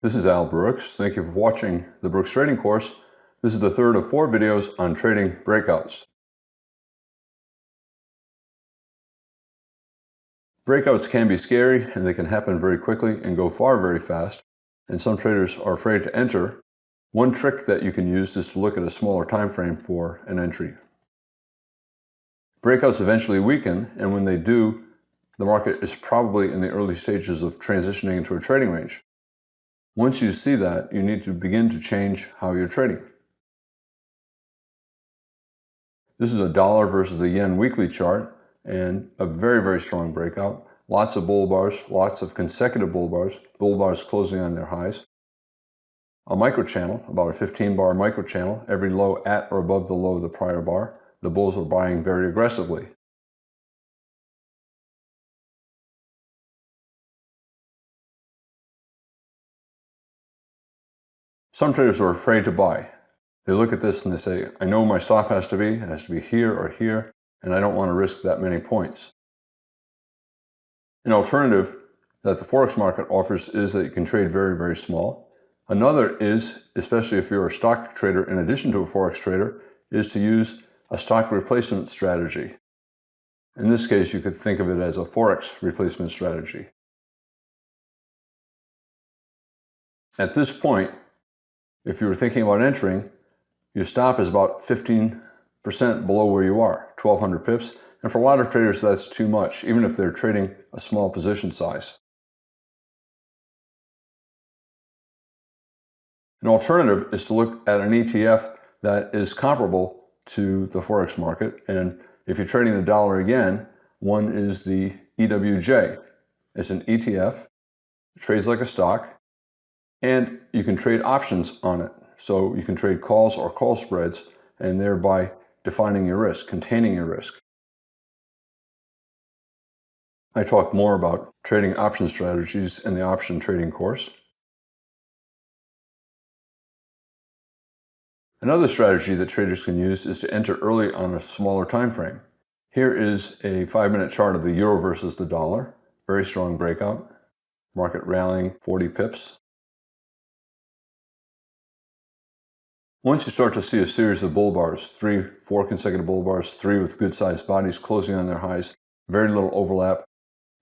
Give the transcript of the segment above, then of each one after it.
This is Al Brooks. Thank you for watching the Brooks Trading course. This is the third of 4 videos on trading breakouts. Breakouts can be scary and they can happen very quickly and go far very fast, and some traders are afraid to enter. One trick that you can use is to look at a smaller time frame for an entry. Breakouts eventually weaken, and when they do, the market is probably in the early stages of transitioning into a trading range. Once you see that, you need to begin to change how you're trading. This is a dollar versus the yen weekly chart, and a very, very strong breakout. Lots of bull bars, lots of consecutive bull bars closing on their highs. A micro channel, about a 15-bar micro channel, every low at or above the low of the prior bar. The bulls are buying very aggressively. Some traders are afraid to buy. They look at this and they say, I know my stop has to be here or here, and I don't want to risk that many points. An alternative that the Forex market offers is that you can trade very, very small. Another is, especially if you're a stock trader in addition to a Forex trader, is to use a stock replacement strategy. In this case, you could think of it as a Forex replacement strategy. At this point, if you were thinking about entering, your stop is about 15% below where you are, 1,200 pips. And for a lot of traders, that's too much, even if they're trading a small position size. An alternative is to look at an ETF that is comparable to the Forex market. And if you're trading the dollar again, one is the EWJ. It's an ETF, it trades like a stock, and you can trade options on it. So you can trade calls or call spreads, and thereby defining your risk, containing your risk. I talk more about trading option strategies in the option trading course. Another strategy that traders can use is to enter early on a smaller time frame. Here is a 5-minute chart of the euro versus the dollar. Very strong breakout. Market rallying 40 pips. Once you start to see a series of bull bars, 3, 4 consecutive bull bars, 3 with good-sized bodies closing on their highs, very little overlap,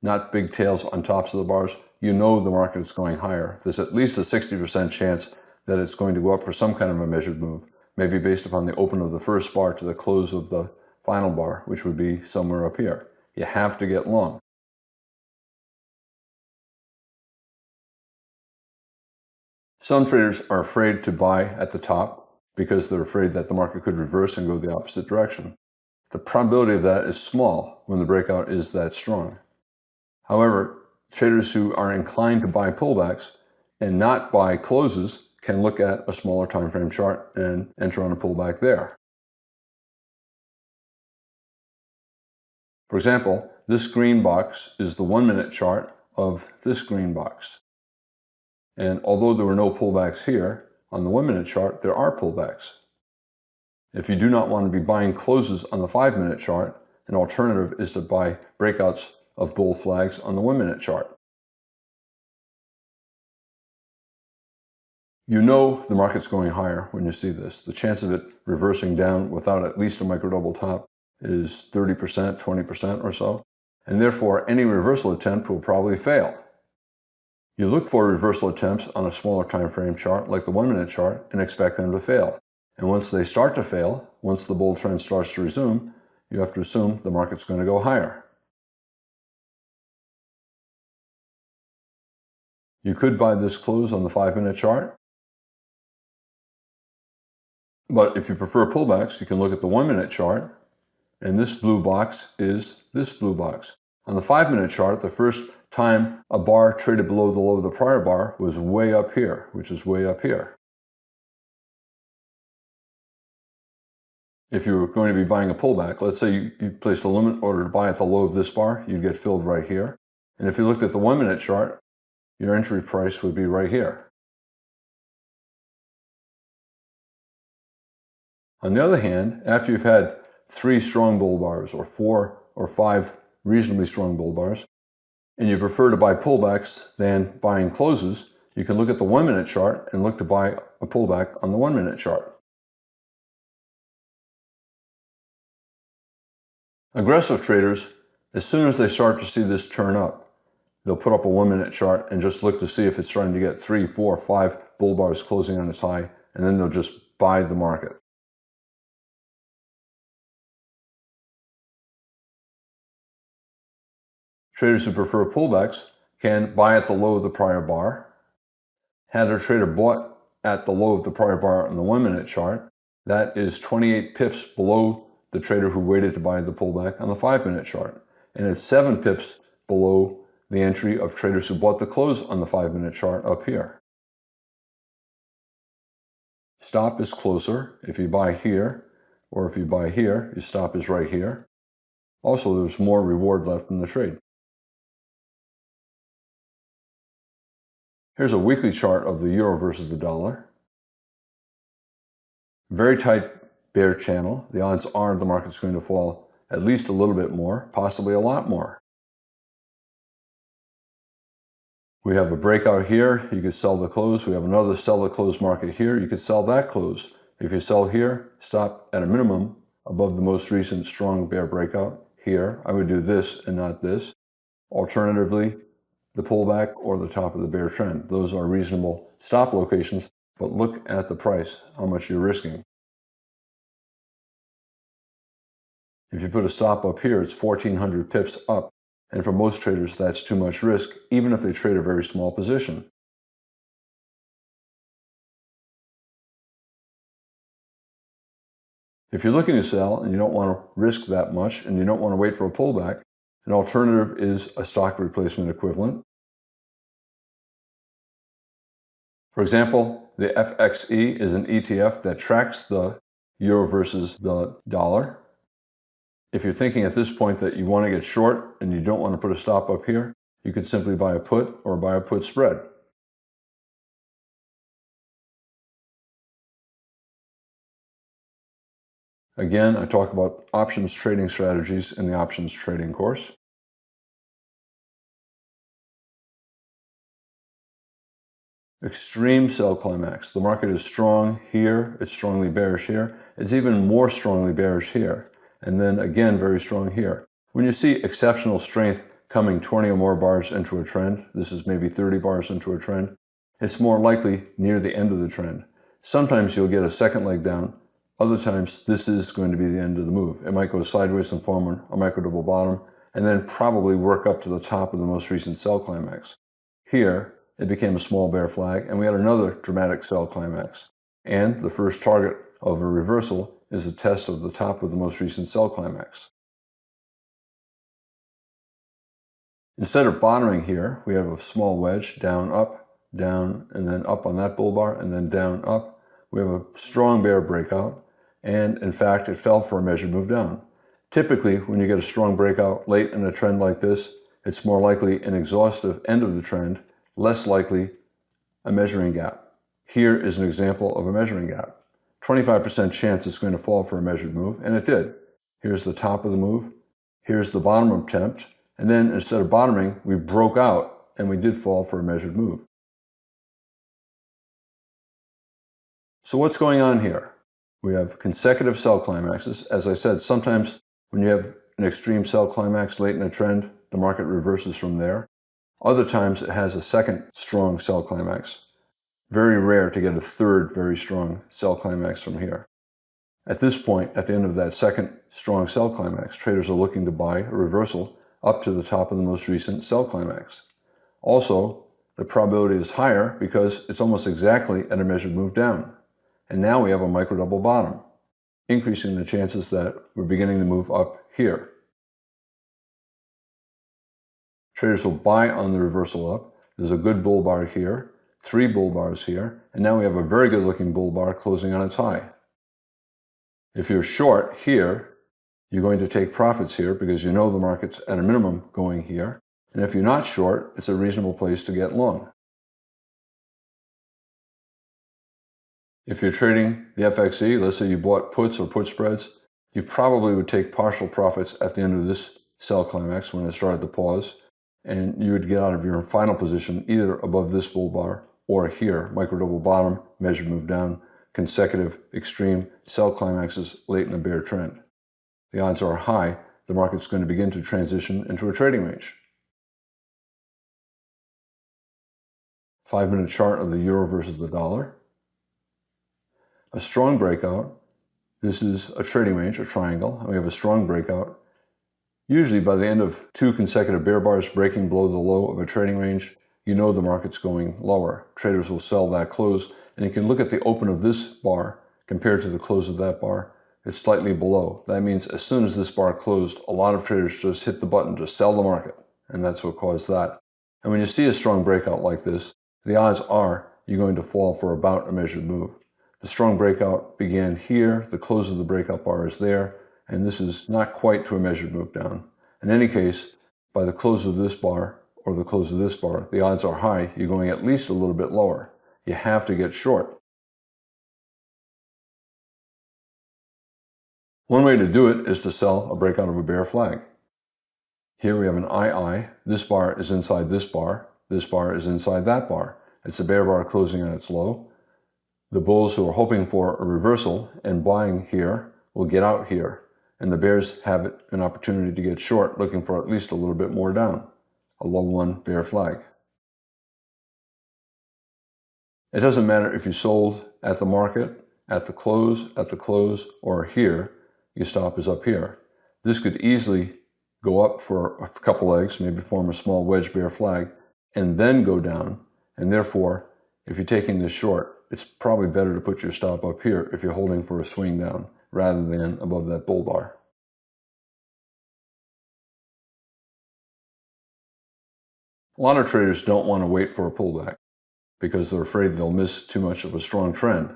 not big tails on tops of the bars, you know the market is going higher. There's at least a 60% chance that it's going to go up for some kind of a measured move, maybe based upon the open of the first bar to the close of the final bar, which would be somewhere up here. You have to get long. Some traders are afraid to buy at the top because they're afraid that the market could reverse and go the opposite direction. The probability of that is small when the breakout is that strong. However, traders who are inclined to buy pullbacks and not buy closes can look at a smaller time frame chart and enter on a pullback there. For example, this green box is the 1-minute chart of this green box. And although there were no pullbacks here, on the 1-minute chart, there are pullbacks. If you do not want to be buying closes on the 5-minute chart, an alternative is to buy breakouts of bull flags on the 1-minute chart. You know the market's going higher when you see this. The chance of it reversing down without at least a micro double top is 30%, 20% or so. And therefore, any reversal attempt will probably fail. You look for reversal attempts on a smaller time frame chart like the 1-minute chart and expect them to fail. And once they start to fail, once the bull trend starts to resume, you have to assume the market's going to go higher. You could buy this close on the 5-minute chart. But if you prefer pullbacks, you can look at the 1-minute chart, and this blue box is this blue box. On the 5-minute chart, the first time a bar traded below the low of the prior bar was way up here, which is way up here. If you were going to be buying a pullback, let's say you placed a limit order to buy at the low of this bar, you'd get filled right here. And if you looked at the 1-minute chart, your entry price would be right here. On the other hand, after you've had 3 strong bull bars or 4 or 5 reasonably strong bull bars, and you prefer to buy pullbacks than buying closes, You can look at the 1-minute chart and look to buy a pullback on the 1-minute chart. Aggressive traders, as soon as they start to see this turn up, they'll put up a 1-minute chart and just look to see if it's starting to get 3, 4, 5 bull bars closing on its high, and then they'll just buy the market. Traders who prefer pullbacks can buy at the low of the prior bar. Had a trader bought at the low of the prior bar on the 1-minute chart, that is 28 pips below the trader who waited to buy the pullback on the 5-minute chart. And it's 7 pips below the entry of traders who bought the close on the 5-minute chart up here. Stop is closer. If you buy here, or if you buy here, your stop is right here. Also, there's more reward left in the trade. Here's a weekly chart of the euro versus the dollar. Very tight bear channel. The odds are the market's going to fall at least a little bit more, possibly a lot more. We have a breakout here. You could sell the close. We have another sell the close market here. You could sell that close. If you sell here, stop at a minimum above the most recent strong bear breakout here. I would do this and not this. Alternatively, the pullback or the top of the bear trend. Those are reasonable stop locations, but look at the price, how much you're risking. If you put a stop up here, it's 1,400 pips up. And for most traders, that's too much risk, even if they trade a very small position. If you're looking to sell and you don't want to risk that much and you don't want to wait for a pullback, an alternative is a stock replacement equivalent. For example, the FXE is an ETF that tracks the euro versus the dollar. If you're thinking at this point that you want to get short and you don't want to put a stop up here, you could simply buy a put or buy a put spread. Again, I talk about options trading strategies in the options trading course. Extreme sell climax. The market is strong here, it's strongly bearish here, it's even more strongly bearish here, and then again very strong here. When you see exceptional strength coming 20 or more bars into a trend, this is maybe 30 bars into a trend, it's more likely near the end of the trend. Sometimes you'll get a second leg down, other times this is going to be the end of the move. It might go sideways and form a micro double bottom, and then probably work up to the top of the most recent sell climax. Here, it became a small bear flag, and we had another dramatic sell climax. And the first target of a reversal is a test of the top of the most recent sell climax. Instead of bottoming here, we have a small wedge, down, and then up on that bull bar, and then down, up. We have a strong bear breakout, and in fact, it fell for a measured move down. Typically, when you get a strong breakout late in a trend like this, it's more likely an exhaustive end of the trend, less likely a measuring gap. Here is an example of a measuring gap. 25% chance it's going to fall for a measured move, and it did. Here's the top of the move, here's the bottom attempt, and then instead of bottoming, we broke out and we did fall for a measured move. So what's going on here? We have consecutive sell climaxes. As I said, sometimes when you have an extreme sell climax late in a trend, the market reverses from there. Other times it has a second strong sell climax. Very rare to get a third very strong sell climax from here. At this point, at the end of that second strong sell climax, traders are looking to buy a reversal up to the top of the most recent sell climax. Also, the probability is higher because it's almost exactly at a measured move down. And now we have a micro double bottom, increasing the chances that we're beginning to move up here. Traders will buy on the reversal up. There's a good bull bar here, 3 bull bars here, and now we have a very good looking bull bar closing on its high. If you're short here, you're going to take profits here because you know the market's at a minimum going here. And if you're not short, it's a reasonable place to get long. If you're trading the FXE, let's say you bought puts or put spreads, you probably would take partial profits at the end of this sell climax when it started to pause, and you would get out of your final position either above this bull bar or here, micro double bottom, measured move down, consecutive extreme sell climaxes late in the bear trend. The odds are high the market's going to begin to transition into a trading range. 5-minute chart of the euro versus the dollar. A strong breakout. This is a trading range, a triangle, and we have a strong breakout. Usually by the end of 2 consecutive bear bars breaking below the low of a trading range, you know the market's going lower. Traders will sell that close, and you can look at the open of this bar compared to the close of that bar. It's slightly below. That means as soon as this bar closed, a lot of traders just hit the button to sell the market, and that's what caused that. And when you see a strong breakout like this, the odds are you're going to fall for about a measured move. The strong breakout began here, the close of the breakout bar is there, and this is not quite to a measured move down. In any case, by the close of this bar or the close of this bar, the odds are high you're going at least a little bit lower. You have to get short. One way to do it is to sell a breakout of a bear flag. Here we have an II. This bar is inside this bar. This bar is inside that bar. It's a bear bar closing on its low. The bulls who are hoping for a reversal and buying here will get out here. And the bears have an opportunity to get short, looking for at least a little bit more down. A low 1 bear flag. It doesn't matter if you sold at the market, at the close, or here. Your stop is up here. This could easily go up for a couple legs, maybe form a small wedge bear flag, and then go down. And therefore, if you're taking this short, it's probably better to put your stop up here if you're holding for a swing down rather than above that bull bar. A lot of traders don't want to wait for a pullback because they're afraid they'll miss too much of a strong trend.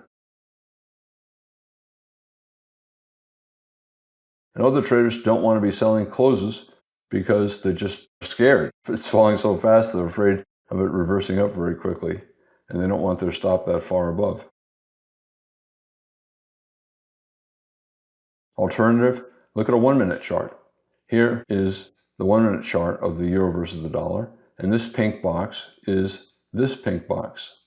And other traders don't want to be selling closes because they're just scared. It's falling so fast, they're afraid of it reversing up very quickly, and they don't want their stop that far above. Alternative, look at a 1-minute chart. Here is the 1-minute chart of the euro versus the dollar, and this pink box is this pink box.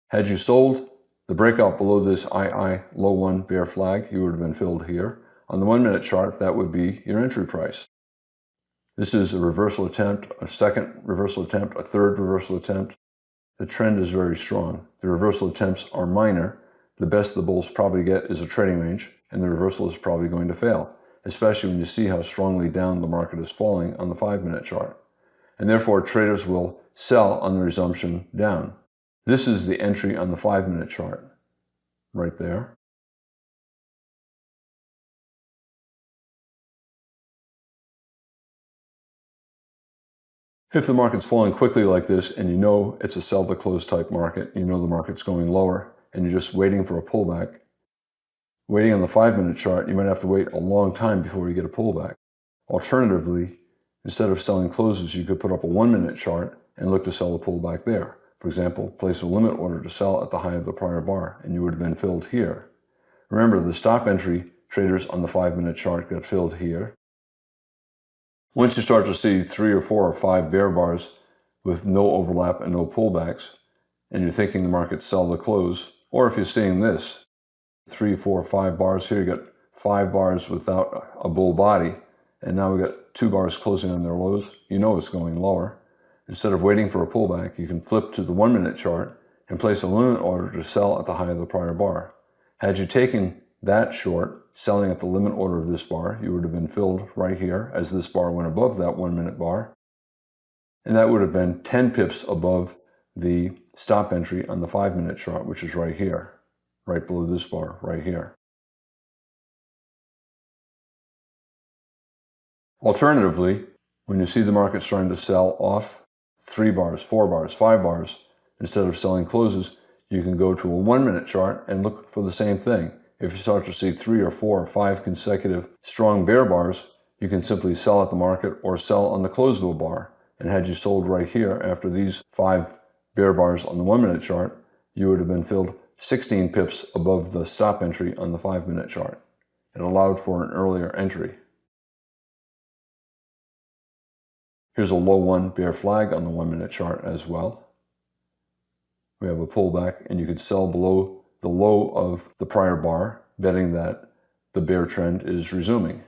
Had you sold the breakout below this II low 1 bear flag, you would have been filled here. On the 1-minute chart, that would be your entry price. This is a reversal attempt, a second reversal attempt, a third reversal attempt. The trend is very strong. The reversal attempts are minor. The best the bulls probably get is a trading range, and the reversal is probably going to fail, especially when you see how strongly down the market is falling on the 5-minute chart. And therefore, traders will sell on the resumption down. This is the entry on the 5-minute chart, right there. If the market's falling quickly like this and you know it's a sell the close type market, you know the market's going lower and you're just waiting for a pullback, waiting on the 5-minute chart, you might have to wait a long time before you get a pullback. Alternatively, instead of selling closes, you could put up a 1-minute chart and look to sell a pullback there. For example, place a limit order to sell at the high of the prior bar and you would have been filled here. Remember, the stop entry traders on the 5-minute chart got filled here. Once you start to see 3 or 4 or 5 bear bars with no overlap and no pullbacks, and you're thinking the market sell the close, or if you're seeing this, 3, 4, 5 bars here, you got 5 bars without a bull body, and now we got 2 bars closing on their lows, you know it's going lower. Instead of waiting for a pullback, you can flip to the 1-minute chart and place a limit order to sell at the high of the prior bar. Had you taken that short, selling at the limit order of this bar, you would have been filled right here as this bar went above that 1-minute bar. And that would have been 10 pips above the stop entry on the 5-minute chart, which is right here, right below this bar, right here. Alternatively, when you see the market starting to sell off 3 bars, 4 bars, 5 bars, instead of selling closes, you can go to a 1-minute chart and look for the same thing. If you start to see 3 or 4 or 5 consecutive strong bear bars, you can simply sell at the market or sell on the close of a bar. And had you sold right here after these 5 bear bars on the 1-minute chart, you would have been filled 16 pips above the stop entry on the 5-minute chart. It allowed for an earlier entry. Here's a low 1 bear flag on the 1-minute chart as well. we have a pullback, and you could sell below the low of the prior bar, betting that the bear trend is resuming.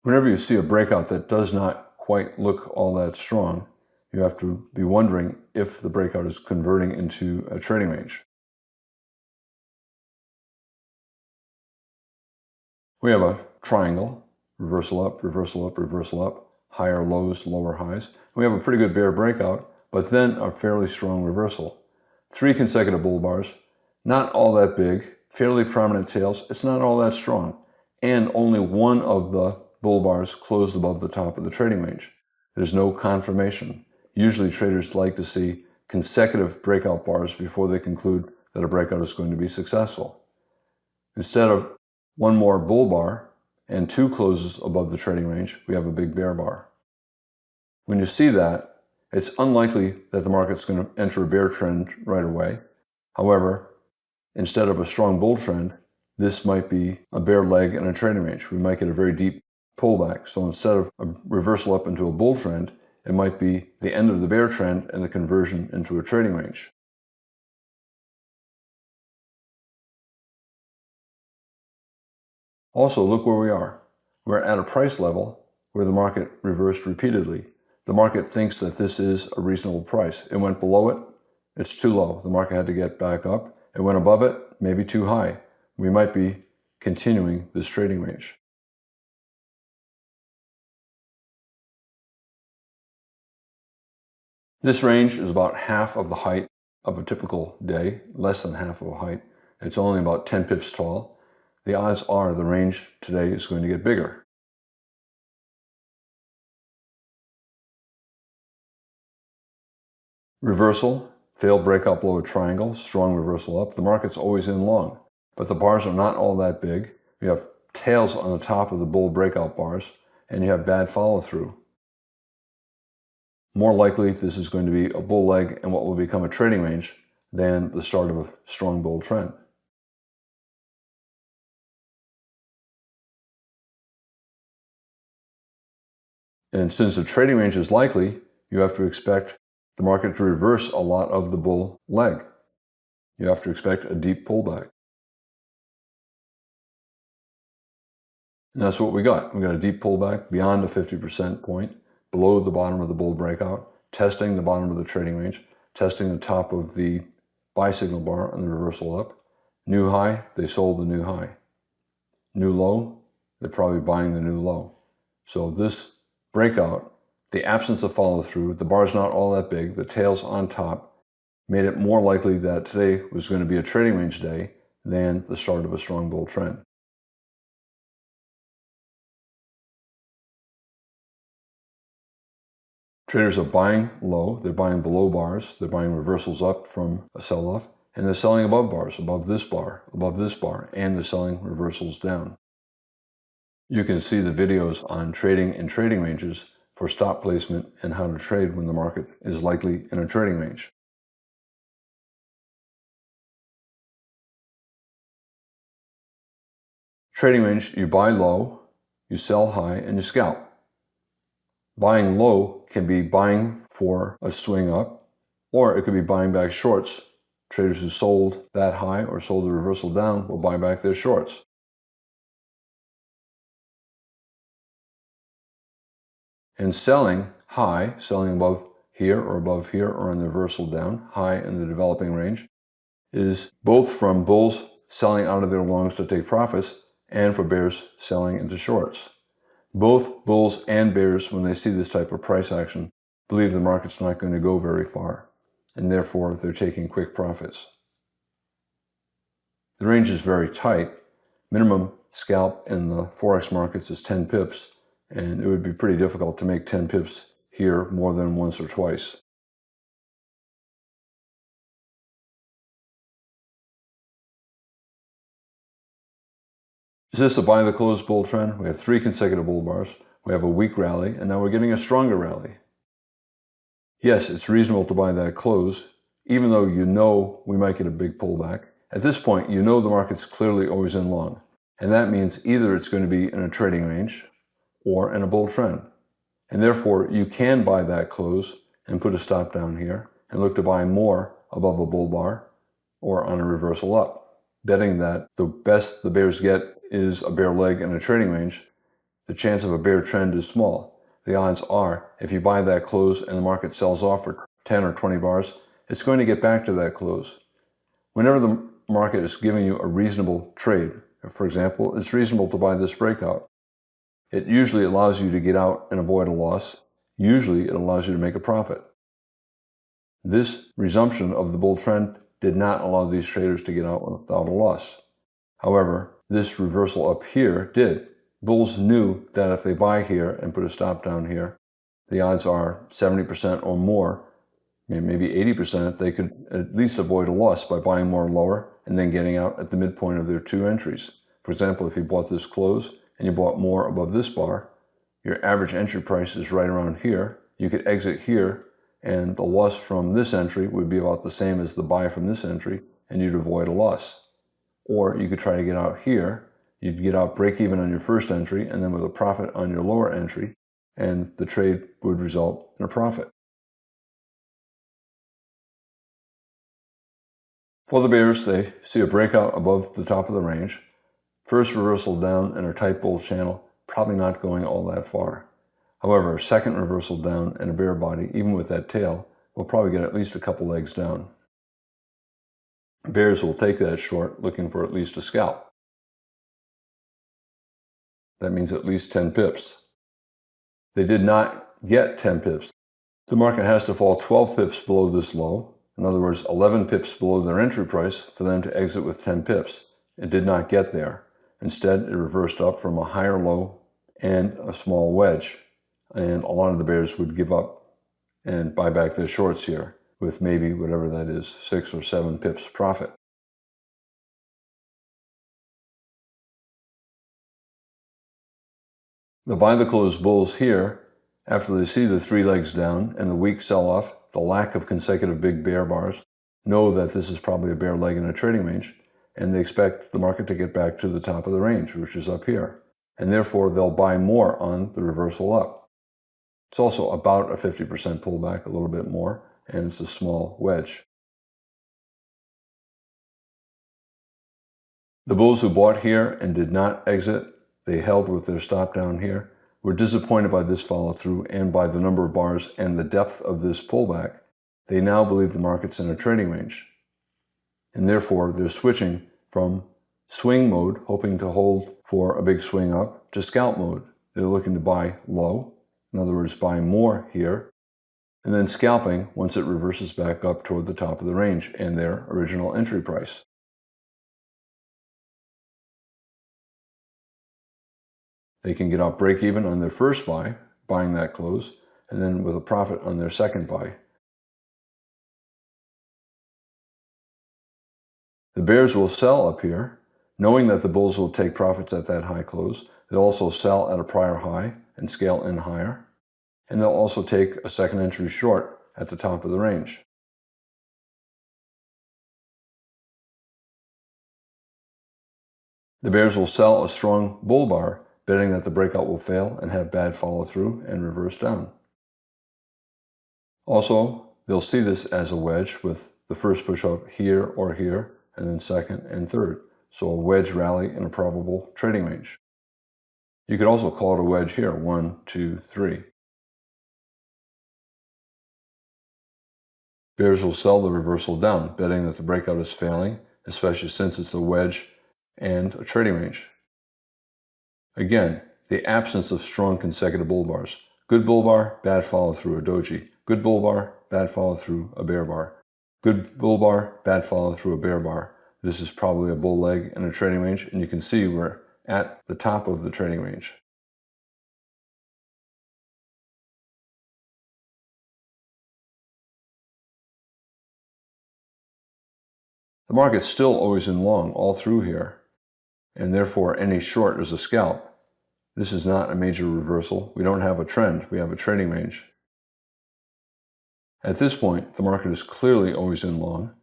Whenever you see a breakout that does not quite look all that strong, you have to be wondering if the breakout is converting into a trading range. We have a triangle, reversal up, reversal up, reversal up, higher lows, lower highs. We have a pretty good bear breakout, but then a fairly strong reversal. 3 consecutive bull bars, not all that big, fairly prominent tails. It's not all that strong. And only one of the bull bars closed above the top of the trading range. There's no confirmation. Usually traders like to see consecutive breakout bars before they conclude that a breakout is going to be successful. Instead of one more bull bar and 2 closes above the trading range, we have a big bear bar. When you see that, it's unlikely that the market's going to enter a bear trend right away. However, instead of a strong bull trend, this might be a bear leg in a trading range. We might get a very deep pullback. So instead of a reversal up into a bull trend, it might be the end of the bear trend and the conversion into a trading range. Also, look where we are. We're at a price level where the market reversed repeatedly. The market thinks that this is a reasonable price. It went below it, it's too low. The market had to get back up. It went above it, maybe too high. We might be continuing this trading range. This range is about half of the height of a typical day, less than half of a height. It's only about 10 pips tall. The odds are the range today is going to get bigger. Reversal, failed breakout below a triangle, strong reversal up. The market's always in long, but the bars are not all that big. You have tails on the top of the bull breakout bars, and you have bad follow through. More likely, this is going to be a bull leg and what will become a trading range than the start of a strong bull trend. And since the trading range is likely, you have to expect the market to reverse a lot of the bull leg. You have to expect a deep pullback. And that's what we got. We got a deep pullback beyond the 50% point, below the bottom of the bull breakout, testing the bottom of the trading range, testing the top of the buy signal bar on the reversal up. New high, they sold the new high. New low, they're probably buying the new low. So this breakout, the absence of follow through, the bar's not all that big, the tail's on top, made it more likely that today was going to be a trading range day than the start of a strong bull trend. Traders are buying low, they're buying below bars, they're buying reversals up from a sell-off, and they're selling above bars, above this bar, and they're selling reversals down. You can see the videos on trading and trading ranges for stop placement and how to trade when the market is likely in a trading range. Trading range, you buy low, you sell high, and you scalp. Buying low can be buying for a swing up, or it could be buying back shorts. Traders who sold that high or sold the reversal down will buy back their shorts. And selling high, selling above here or in the reversal down, high in the developing range, is both from bulls selling out of their longs to take profits and for bears selling into shorts. Both bulls and bears, when they see this type of price action, believe the market's not going to go very far, and therefore they're taking quick profits. The range is very tight. Minimum scalp in the Forex markets is 10 pips, and it would be pretty difficult to make 10 pips here more than once or twice. Is this a buy the close bull trend? We have 3 consecutive bull bars. We have a weak rally, and now we're getting a stronger rally. Yes, it's reasonable to buy that close, even though you know we might get a big pullback. At this point, you know the market's clearly always in long, and that means either it's going to be in a trading range or in a bull trend. And therefore, you can buy that close and put a stop down here and look to buy more above a bull bar or on a reversal up, betting that the best the bears get is a bear leg in a trading range. The chance of a bear trend is small. The odds are, if you buy that close and the market sells off for 10 or 20 bars, it's going to get back to that close. Whenever the market is giving you a reasonable trade, for example, it's reasonable to buy this breakout, it usually allows you to get out and avoid a loss. Usually it allows you to make a profit. This resumption of the bull trend did not allow these traders to get out without a loss. However, this reversal up here did. Bulls knew that if they buy here and put a stop down here, the odds are 70% or more, maybe 80%, they could at least avoid a loss by buying more lower and then getting out at the midpoint of their two entries. For example, if you bought this close and you bought more above this bar, your average entry price is right around here. You could exit here, and the loss from this entry would be about the same as the buy from this entry, and you'd avoid a loss. Or you could try to get out here. You'd get out break even on your first entry, and then with a profit on your lower entry, and the trade would result in a profit. For the bears, they see a breakout above the top of the range. First reversal down in a tight bull channel, probably not going all that far. However, a second reversal down in a bear body, even with that tail, will probably get at least a couple legs down. Bears will take that short, looking for at least a scalp. That means at least 10 pips. They did not get 10 pips. The market has to fall 12 pips below this low. In other words, 11 pips below their entry price for them to exit with 10 pips. It did not get there. Instead, it reversed up from a higher low and a small wedge. And a lot of the bears would give up and buy back their shorts here with maybe whatever that is, 6 or 7 pips profit. The buy the close bulls here, after they see the 3 legs down and the weak sell-off, the lack of consecutive big bear bars, know that this is probably a bear leg in a trading range, and they expect the market to get back to the top of the range, which is up here. And therefore, they'll buy more on the reversal up. It's also about a 50% pullback, a little bit more, and it's a small wedge. The bulls who bought here and did not exit, they held with their stop down here, were disappointed by this follow through and by the number of bars and the depth of this pullback. They now believe the market's in a trading range. And therefore, they're switching from swing mode, hoping to hold for a big swing up, to scalp mode. They're looking to buy low, in other words, buy more here, and then scalping once it reverses back up toward the top of the range and their original entry price. They can get out break even on their first buy, buying that close, and then with a profit on their second buy. The bears will sell up here, knowing that the bulls will take profits at that high close. They'll also sell at a prior high and scale in higher. And they'll also take a second entry short at the top of the range. The bears will sell a strong bull bar, betting that the breakout will fail and have bad follow through and reverse down. Also, they'll see this as a wedge with the first push up here or here, and then second and third. So a wedge rally in a probable trading range. You could also call it a wedge here, 1, 2, 3. Bears will sell the reversal down, betting that the breakout is failing, especially since it's a wedge and a trading range. Again, the absence of strong consecutive bull bars. Good bull bar, bad follow through a doji. Good bull bar, bad follow through a bear bar. Good bull bar, bad follow through a bear bar. This is probably a bull leg in a trading range, and you can see we're at the top of the trading range. The market's still always in long all through here, and therefore any short is a scalp. This is not a major reversal. We don't have a trend. We have a trading range. At this point, the market is clearly always in long.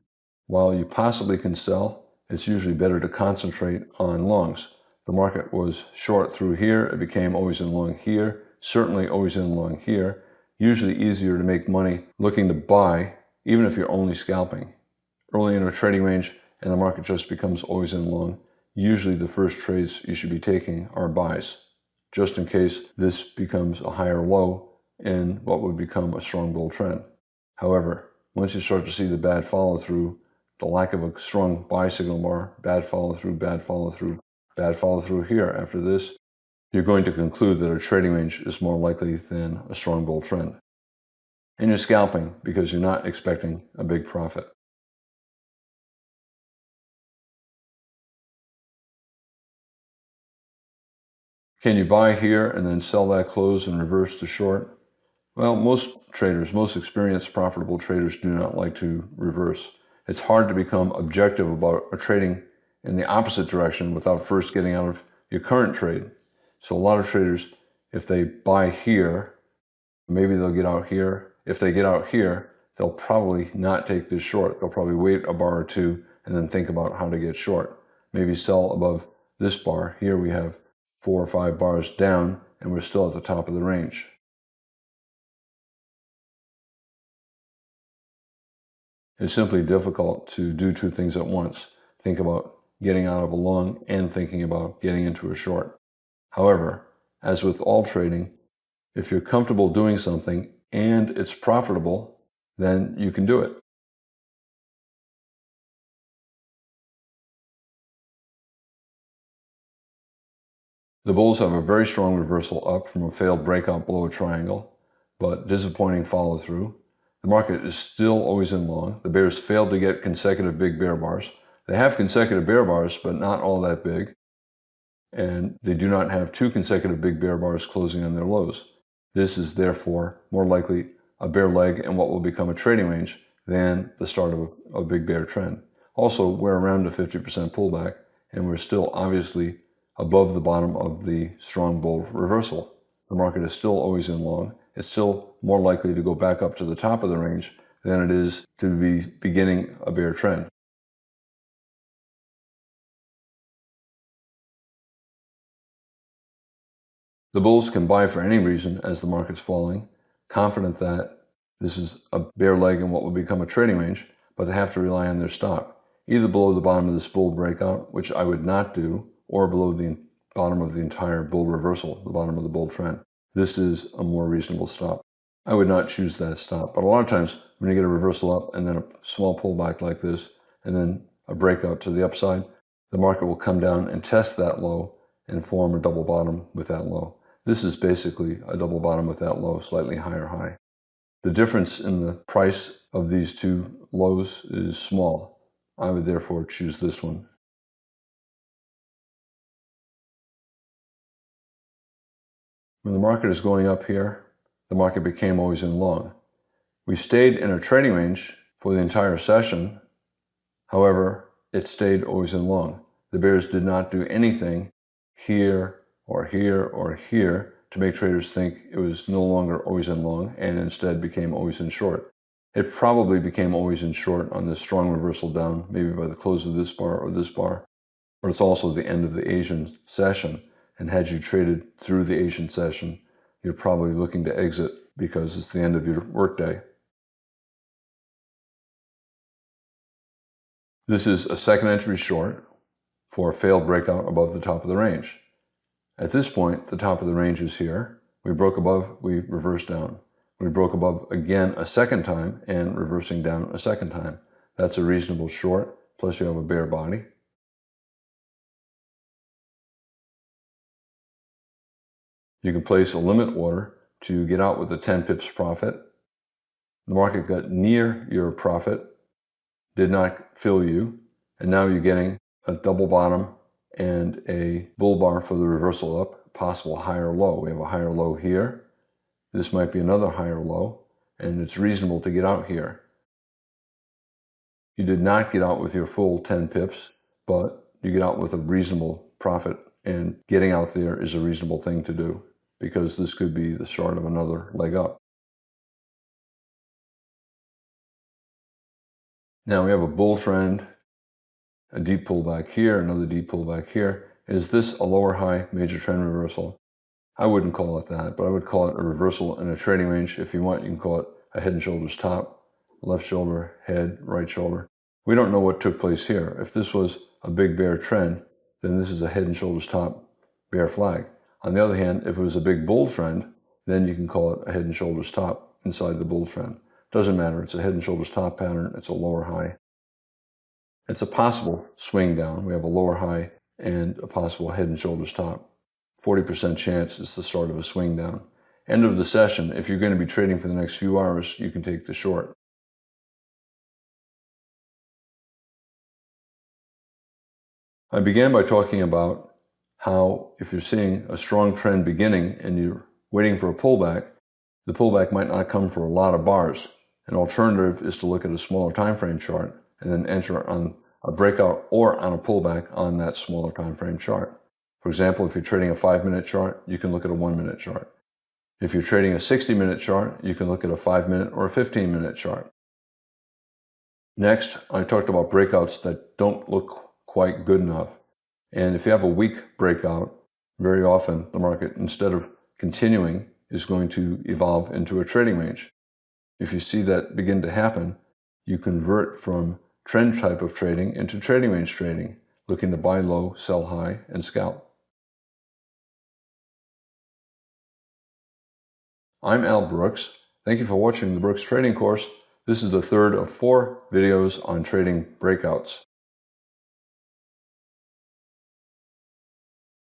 While you possibly can sell, it's usually better to concentrate on longs. The market was short through here. It became always in long here. certainly always in long here. Usually easier to make money looking to buy, even if you're only scalping. Early in a trading range and the market just becomes always in long, usually the first trades you should be taking are buys, just in case this becomes a higher low in what would become a strong bull trend. However, once you start to see the bad follow through, the lack of a strong buy signal bar, bad follow through, bad follow through, bad follow through here after this, you're going to conclude that a trading range is more likely than a strong bull trend. And you're scalping because you're not expecting a big profit. Can you buy here and then sell that close and reverse to short? Well, most traders, most experienced profitable traders do not like to reverse. It's hard to become objective about a trading in the opposite direction without first getting out of your current trade. So a lot of traders, if they buy here, maybe they'll get out here. If they get out here, they'll probably not take this short. They'll probably wait a bar or two and then think about how to get short. Maybe sell above this bar. Here we have 4 or 5 bars down and we're still at the top of the range. It's simply difficult to do two things at once. Think about getting out of a long and thinking about getting into a short. However, as with all trading, if you're comfortable doing something and it's profitable, then you can do it. The bulls have a very strong reversal up from a failed breakout below a triangle, but disappointing follow through. The market is still always in long. The bears failed to get consecutive big bear bars. They have consecutive bear bars, but not all that big. And they do not have 2 consecutive big bear bars closing on their lows. This is therefore more likely a bear leg and what will become a trading range than the start of a big bear trend. Also, we're around a 50% pullback, and we're still obviously above the bottom of the strong bull reversal. The market is still always in long. It's still more likely to go back up to the top of the range than it is to be beginning a bear trend. The bulls can buy for any reason as the market's falling, confident that this is a bear leg in what will become a trading range, but they have to rely on their stop, either below the bottom of this bull breakout, which I would not do, or below the bottom of the entire bull reversal, the bottom of the bull trend. This is a more reasonable stop. I would not choose that stop, but a lot of times when you get a reversal up and then a small pullback like this, and then a breakout to the upside, the market will come down and test that low and form a double bottom with that low. This is basically a double bottom with that low, slightly higher high. The difference in the price of these two lows is small. I would therefore choose this one. When the market is going up here, the market became always in long. We stayed in a trading range for the entire session. However, it stayed always in long. The bears did not do anything here or here or here to make traders think it was no longer always in long and instead became always in short. It probably became always in short on this strong reversal down, maybe by the close of this bar or this bar, but it's also the end of the Asian session. And had you traded through the Asian session, you're probably looking to exit because it's the end of your workday. This is a second entry short for a failed breakout above the top of the range. At this point, the top of the range is here. We broke above, we reversed down. We broke above again a second time and reversing down a second time. That's a reasonable short, plus you have a bear body. You can place a limit order to get out with a 10 pips profit. The market got near your profit, did not fill you, and now you're getting a double bottom and a bull bar for the reversal up, possible higher low. We have a higher low here. This might be another higher low, and it's reasonable to get out here. You did not get out with your full 10 pips, but you get out with a reasonable profit, and getting out there is a reasonable thing to do because this could be the start of another leg up. Now we have a bull trend, a deep pullback here, another deep pullback here. Is this a lower high major trend reversal? I wouldn't call it that, but I would call it a reversal in a trading range. If you want, you can call it a head and shoulders top, left shoulder, head, right shoulder. We don't know what took place here. If this was a big bear trend, then this is a head and shoulders top bear flag. On the other hand, if it was a big bull trend, then you can call it a head and shoulders top inside the bull trend. Doesn't matter. It's a head and shoulders top pattern. It's a lower high. It's a possible swing down. We have a lower high and a possible head and shoulders top. 40% chance it's the start of a swing down. End of the session. If you're going to be trading for the next few hours, you can take the short. I began by talking about how if you're seeing a strong trend beginning and you're waiting for a pullback, the pullback might not come for a lot of bars. An alternative is to look at a smaller time frame chart and then enter on a breakout or on a pullback on that smaller time frame chart. For example, if you're trading a 5-minute chart, you can look at a 1-minute chart. If you're trading a 60-minute chart, you can look at a 5-minute or a 15-minute chart. Next, I talked about breakouts that don't look quite good enough. And if you have a weak breakout, very often the market, instead of continuing, is going to evolve into a trading range. If you see that begin to happen, you convert from trend type of trading into trading range trading, looking to buy low, sell high, and scalp. I'm Al Brooks. Thank you for watching the Brooks Trading Course. This is the third of 4 videos on trading breakouts.